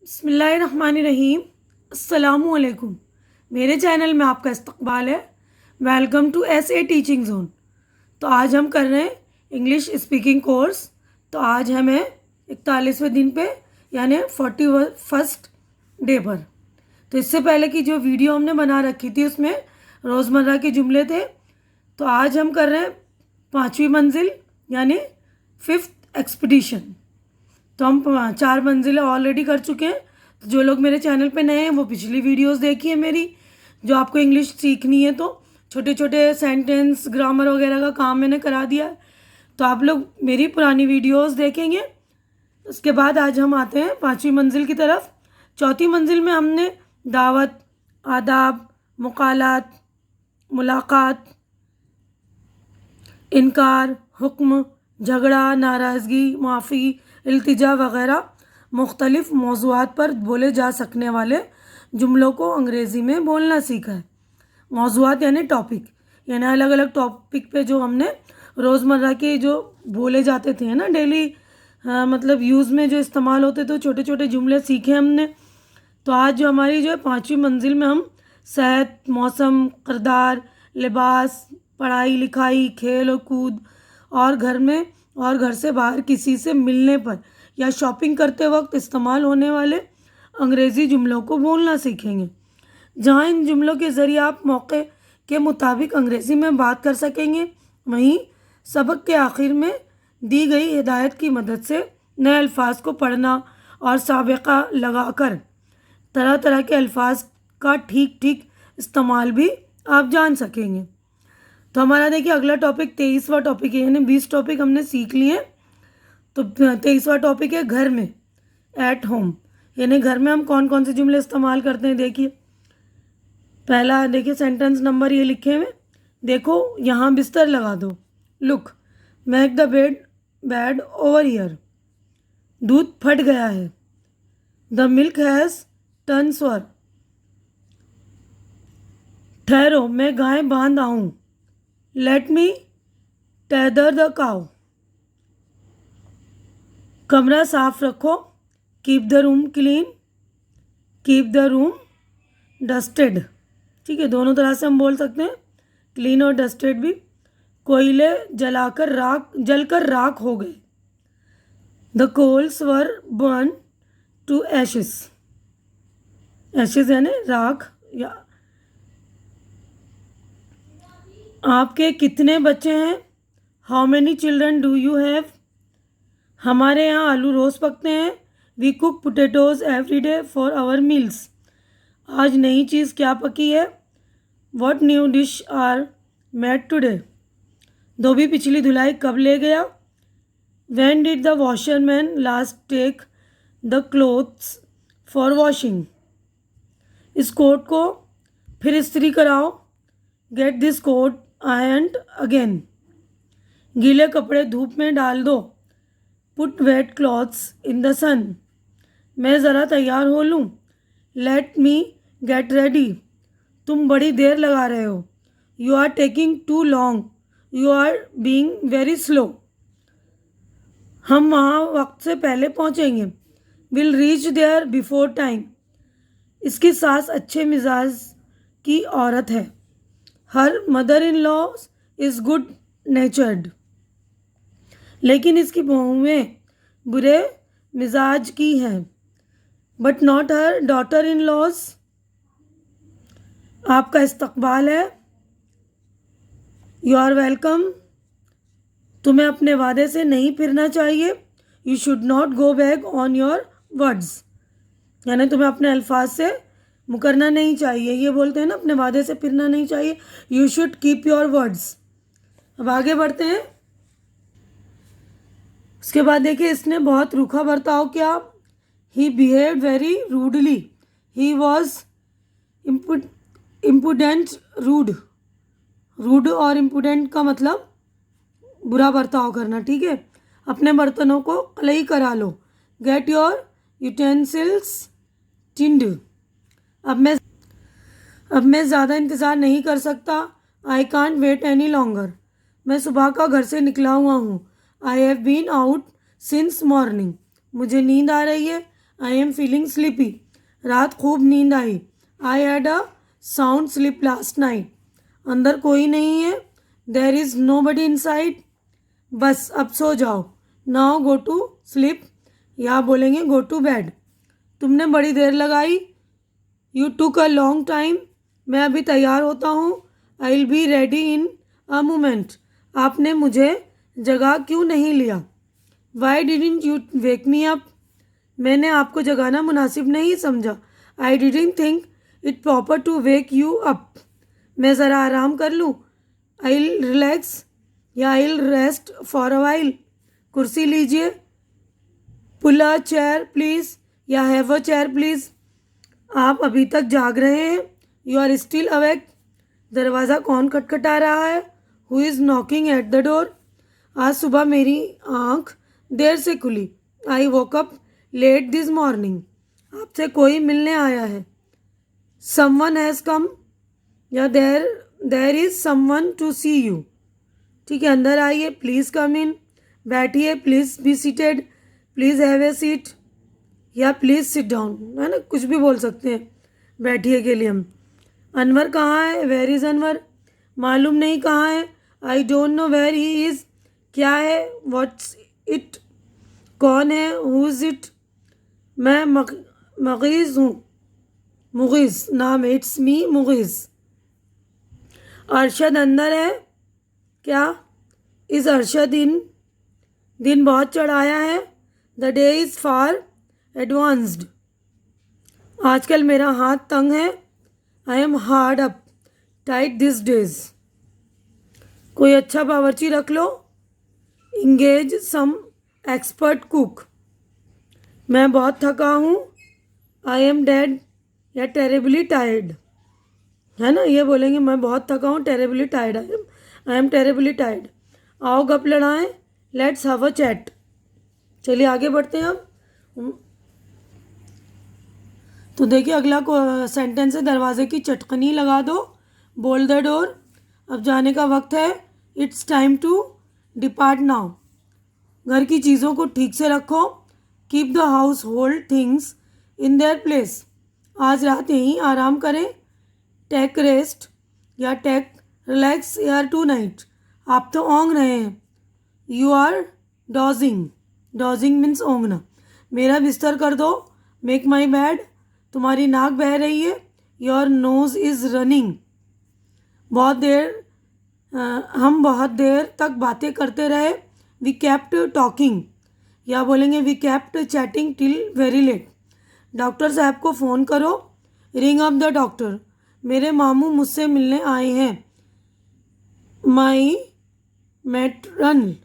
बिस्मिल्लाहिर्रहमानिर्रहीम। अस्सलामुअलैकुम। मेरे चैनल में आपका इस्तकबाल है। Welcome to SA teaching zone. तो आज हम कर रहे हैं इंग्लिश स्पीकिंग कोर्स। तो आज हमें 41वें दिन पे यानी 41st डे पर। तो इससे पहले की जो वीडियो हमने बना रखी थी उसमें रोज़मर्रा के जुमले थे। तो आज हम कर रहे हैं 5वीं मंजिल यानी 5th एक्सपीडिशन। तो हम 4 मंजिलें ऑलरेडी कर चुके हैं। तो जो लोग मेरे चैनल पे नए हैं वो पिछली वीडियोस देखिए मेरी। जो आपको इंग्लिश सीखनी है तो छोटे छोटे सेंटेंस ग्रामर वगैरह का काम मैंने करा दिया है। तो आप लोग मेरी पुरानी वीडियोस देखेंगे। उसके बाद आज हम आते हैं 5वीं मंजिल की तरफ। चौथी मंजिल में हमने दावत, आदाब, मुकालात, मुलाकात, इनकार, हुक्म, झगड़ा, नाराज़गी, माफ़ी, इल्तिजा वगैरह मुख्तलिफ़ मौज़ूआत पर बोले जा सकने वाले जुमलों को अंग्रेज़ी में बोलना सीखा है। मौज़ूआत यानी टॉपिक, यानी अलग अलग टॉपिक पे जो हमने रोज़मर्रा के जो बोले जाते थे ना डेली मतलब यूज़ में जो इस्तेमाल होते थे छोटे छोटे जुमले सीखे हमने। तो आज जो हमारी जो है 5वीं मंजिल में हम सेहत, मौसम, किरदार, लिबास, पढ़ाई लिखाई, खेल और कूद और घर में और घर से बाहर किसी से मिलने पर या शॉपिंग करते वक्त इस्तेमाल होने वाले अंग्रेज़ी जुमलों को बोलना सीखेंगे। जहाँ इन जुमलों के ज़रिए आप मौके के मुताबिक अंग्रेज़ी में बात कर सकेंगे, वहीं सबक के आखिर में दी गई हिदायत की मदद से नए अल्फाज को पढ़ना और साबिक़ा लगाकर तरह तरह के अल्फाज का ठीक ठीक इस्तेमाल भी आप जान सकेंगे। तो हमारा देखिए अगला टॉपिक 23वां टॉपिक है, यानी 20 टॉपिक हमने सीख लिए। तो 23वां टॉपिक है घर में, एट होम, यानी घर में हम कौन कौन से जुमले इस्तेमाल करते हैं। देखिए पहला देखिए सेंटेंस नंबर ये लिखे हुए, देखो यहाँ बिस्तर लगा दो। Look, make the bed over here. दूध फट गया है। द मिल्क हैज़ टर्न सोर। ठहरो, मैं गाय बांध आऊँ। Let me tether the cow. कमरा साफ रखो। Keep the room clean. Keep the room dusted. ठीक है, दोनों तरह से हम बोल सकते हैं, क्लीन और डस्टेड भी। कोयले जलकर राख हो गए। The coals were burn to ashes. Ashes यानी राख। या आपके कितने बच्चे हैं। How many children do you have. हमारे यहाँ आलू रोज़ पकते हैं। We cook potatoes every day for our meals. आज नई चीज़ क्या पकी है। What new dish are made today. धोबी पिछली धुलाई कब ले गया। When did the washerman last take the clothes for washing. इस कोट को फिर इस्त्री कराओ। Get this coat ironed again. गीले कपड़े धूप में डाल दो। Put wet clothes in the sun. मैं ज़रा तैयार हो लूँ। Let me get ready. तुम बड़ी देर लगा रहे हो। You are taking too long. You are being very slow. हम वहाँ वक्त से पहले पहुँचेंगे। Will reach there before time. इसकी सास अच्छे मिजाज की औरत है। Her mother in law is good natured. लेकिन इसकी बहुएं बुरे मिजाज की हैं। But not her daughter in laws. आपका इस्तकबाल है। You are welcome. तुम्हें अपने वादे से नहीं फिरना चाहिए। You should not go back on your words. यानी तुम्हें अपने अल्फाज से मुकरना नहीं चाहिए। ये बोलते हैं ना, अपने वादे से फिरना नहीं चाहिए। You should keep your words. अब आगे बढ़ते हैं। उसके बाद देखिए इसने बहुत रूखा बर्ताव किया। He behaved very rudely. He was impudent rude. Rude और इम्पुडेंट का मतलब बुरा बर्ताव करना। ठीक है, अपने बर्तनों को कलई करा लो। Get your utensils tinned. अब मैं ज़्यादा इंतज़ार नहीं कर सकता। I can't wait any longer. मैं सुबह का घर से निकला हुआ हूँ। I have been out since morning. मुझे नींद आ रही है। आई एम फीलिंग स्लीपी, रात खूब नींद आई। I had a sound sleep last night, अंदर कोई नहीं है। There is nobody inside, बस अब सो जाओ। नाउ गो टू स्लीप, या बोलेंगे गो टू बेड। तुमने बड़ी देर लगाई, you took a long time, मैं अभी तैयार होता हूँ। I will be ready in a moment, आपने मुझे जगा क्यों नहीं लिया। Why didn't you wake me up, मैंने आपको जगाना मुनासिब नहीं समझा। I didn't think it proper to wake you up, मैं ज़रा आराम कर लूँ। आई विल रिलैक्स, या I will rest for a while, कुर्सी लीजिए। पुल अ चेयर प्लीज़, या हैव अ चेयर प्लीज़, आप अभी तक जाग रहे हैं। यू आर स्टिल अवेक, दरवाज़ा कौन खटखटा रहा है। Who is knocking at the door, आज सुबह मेरी आँख देर से खुली। I woke up late this morning, आपसे कोई मिलने आया है। समवन हैज़ कम, या there is someone to see you, ठीक है, अंदर आइए, प्लीज़ कम इन, बैठिए, please be seated, please have a seat, या प्लीज़ सिट डाउन, है ना, कुछ भी बोल सकते हैं बैठिए के लिए हम। अनवर कहाँ है, वेर इज़ अनवर, मालूम नहीं कहाँ है। I don't know where he is, क्या है, व्हाट्स इट, कौन है, हु इज़ इट, मैं मुगीज़ हूँ, मुगीज़ नाम है, इट्स मी मुगीज़। अरशद अंदर है क्या, इज़ अरशद इन, दिन बहुत चढ़ाया है। The day is far advanced, आजकल मेरा हाथ तंग है। I am hard up tight this days, कोई अच्छा बावर्ची रख लो। इंगेज सम एक्सपर्ट कुक, मैं बहुत थका हूँ। आई एम डेड, या टेरेबली टायर्ड, है ना, ये बोलेंगे मैं बहुत थका हूँ, terribly tired, I am terribly tired. आओ गप लड़ाएं, लेट्स हैव अ चैट, चलिए आगे बढ़ते हैं अब। तो देखिए अगला सेंटेंस है, दरवाजे की चटकनी लगा दो, बोल द डोर, अब जाने का वक्त है। It's time to depart now, घर की चीज़ों को ठीक से रखो। Keep the household things in their place, आज रात यहीं आराम करें। टेक रेस्ट, या टेक रिलैक्स यार टू नाइट, आप तो ओंग रहे हैं। You are dozing, dozing means ओंगना। मेरा बिस्तर कर दो, मेक माई बेड, तुम्हारी नाक बह रही है। योर नोज इज़ रनिंग, बहुत देर हम बहुत देर तक बातें करते रहे। वी केप्ट टॉकिंग, या बोलेंगे we kept chatting till very late. Doctor साहब को फ़ोन करो, रिंग अप द डॉक्टर, मेरे मामू मुझसे मिलने आए हैं। माई मैटरनल,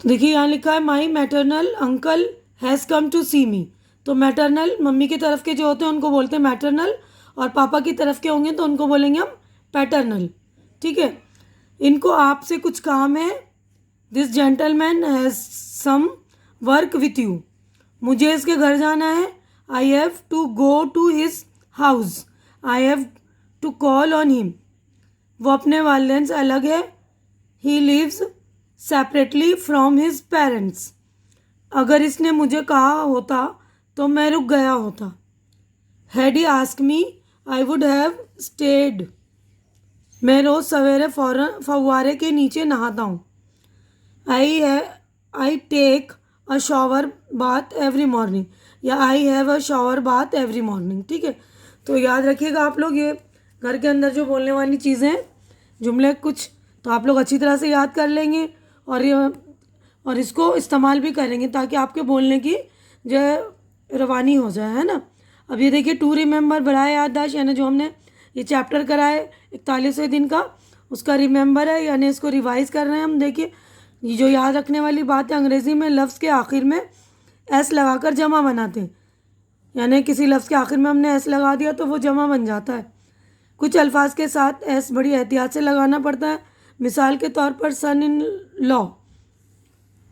देखिए यहाँ लिखा है my maternal uncle has come to see me, तो मैटरनल मम्मी की तरफ के जो होते हैं उनको बोलते हैं मैटरनल, और पापा की तरफ के होंगे तो उनको बोलेंगे हम पैटर्नल, ठीक है। इनको आपसे कुछ काम है। This gentleman has some work with you, मुझे इसके घर जाना है। I have to go to his house, I have to call on him, वो अपने वालिदैन से अलग है। He lives separately from his parents, अगर इसने मुझे कहा होता तो मैं रुक गया होता। Had he ask me I would have stayed, मैं रोज़ सवेरे फव्वारे के नीचे नहाता हूँ। I take a shower bath every morning, या I have a shower bath every morning, ठीक है। तो याद रखिएगा आप लोग, ये घर के अंदर जो बोलने वाली चीज़ें हैं, जुमले कुछ तो आप लोग अच्छी तरह से याद कर लेंगे, और इसको इस्तेमाल भी करेंगे ताकि आपके बोलने की जो है रवानी हो जाए, है ना। अब ये देखिए टू रिमेंबर बढ़ाए याददाश्त, यानी जो हमने ये चैप्टर करा है 41वें दिन का, उसका रिमेंबर है, यानी इसको रिवाइज़ कर रहे हैं हम। देखिए ये जो याद रखने वाली बात है, अंग्रेज़ी में लफ्ज़ के आखिर में एस लगाकर जमा बनाते हैं, यानी किसी लफ्ज़ के आखिर में हमने एस लगा दिया तो वो जमा बन जाता है। कुछ अल्फाज के साथ एस बड़ी एहतियात से लगाना पड़ता है। मिसाल के तौर पर सन in law,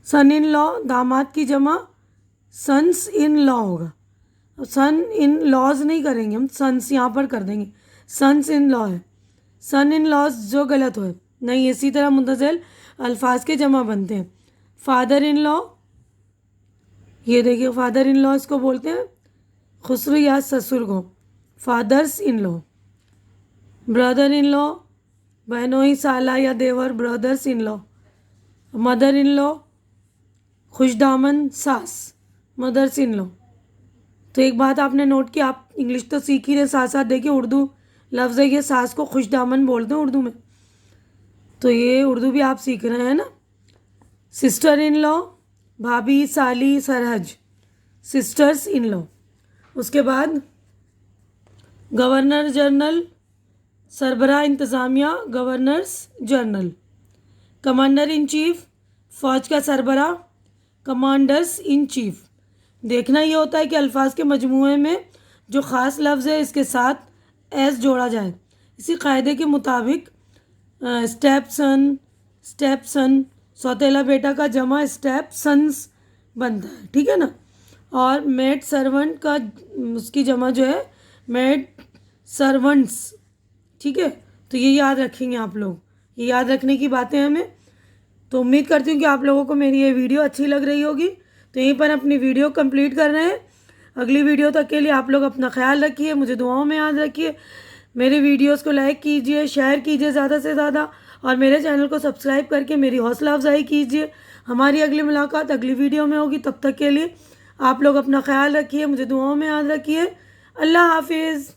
sun in law दामाद की जमा सन्स इन लॉ होगा। सन इन लॉज नहीं करेंगे हम, सन्स यहाँ पर कर देंगे, सन्स इन लॉ है। सन इन लॉज जो गलत हो नहीं, इसी तरह मुतज़िल अल्फाज के जमा बनते हैं। फादर इन लॉ, ये देखिए फादर इन लॉ इसको बोलते हैं, खुसरो या ससुर को, fathers in law. Brother in law, बहनोई साला या देवर, brothers in law. Mother in law, खुशदामन सास, मदर्स इन लॉ। तो एक बात आपने नोट की, आप इंग्लिश तो सीख ही रहे, साथ साथ देखिए उर्दू लफ्ज़ है, ये सास को खुशदामन बोलते हैं उर्दू में, तो ये उर्दू भी आप सीख रहे हैं ना। सिस्टर इन लॉ, भाभी, साली, सरहज, सिस्टर्स इन लॉ। उसके बाद गवर्नर जनरल, सरबराह इंतज़ामिया, governors general. Commander in chief, फ़ौज का सरबराह, कमांडर्स इन चीफ। देखना ये होता है कि अल्फाज के मजमूए में जो ख़ास लफ्ज़ है इसके साथ एस जोड़ा जाए। इसी कायदे के मुताबिक स्टेप सन, सौतेला बेटा का जमा स्टेप सन्स बनता है, ठीक है ना। और मेड सर्वेंट का उसकी जमा जो है मेड सर्वेंट्स, ठीक है। तो ये याद रखेंगे आप लोग, ये याद रखने की बातें हमें। तो उम्मीद करती हूँ कि आप लोगों को मेरी ये वीडियो अच्छी लग रही होगी। तो यहीं पर अपनी वीडियो कंप्लीट कर रहे हैं। अगली वीडियो तक के लिए आप लोग अपना ख्याल रखिए, मुझे दुआओं में याद रखिए। मेरे वीडियोस को लाइक कीजिए, शेयर कीजिए ज़्यादा से ज़्यादा, और मेरे चैनल को सब्सक्राइब करके मेरी हौसला अफजाई कीजिए। हमारी अगली मुलाकात अगली वीडियो में होगी, तब तक के लिए आप लोग अपना ख्याल रखिए, मुझे दुआओं में याद रखिए। अल्लाह हाफिज़।